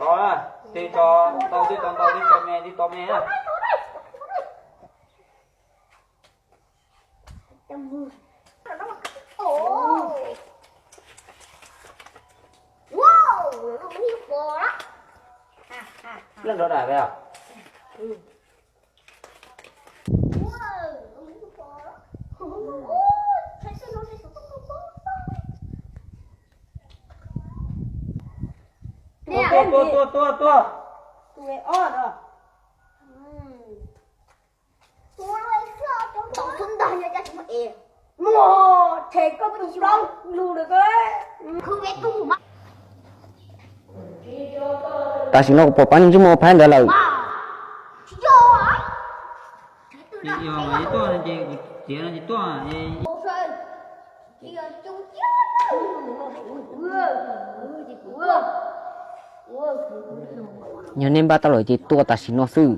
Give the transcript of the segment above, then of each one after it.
đó đi cho tao đi cho mẹ á. Lên đó đại vậy à? Tua. Tụi ớt à? Tổng thân đời nha cha chúng mày. Mùa thế có bị đâu lù được đấy. Cứ vẽ tung mà. Ta xin nó có bán chứ mua phải đó là Vô hả? Chị yêu mấy tua là chị là chị tua gì? Một rồi. Chị ở chung chứ. nhớ nên ba tao lời chị tua ta xin nó sư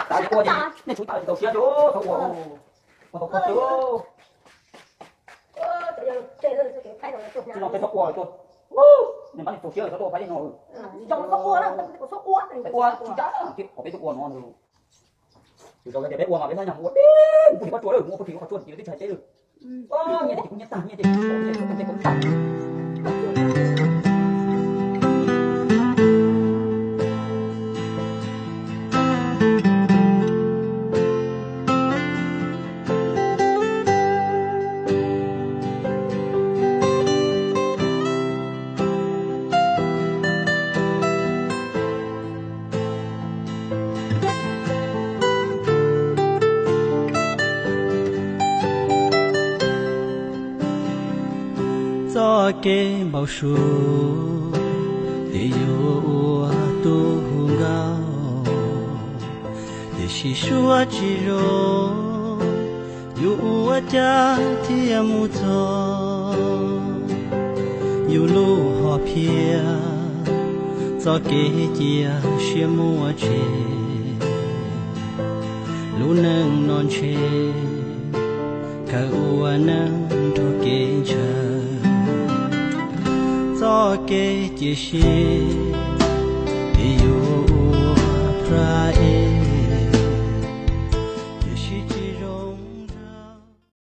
Tao tua đi, nên chúng tao chỉ tao xía chú, tao tua, tao tua chú, nó cái tao tua tôi, nên bán tao xía tao tua phải đi ngồi, Trong nó ua đó, có số ua này. tao tua, chú chả, có cái tao tua ngon rồi, chú tao cái bé ua mà bé nói nhầm ua, đi, cũng bắt chuột rồi, mua cái gì cũng bắt chuột, chỉ để chạy chết được, nghe thì cũng nhét tàn, nghe thì cũng tàn. gió kê bao số để yêu tu gao để chỉ xua chỉ ro yêu cha thì amu cho yêu lu hoa pia gió kê chia xia mua chê lu nâng non chê cả ua nâng thô kê chờ gió kê chia xia yêu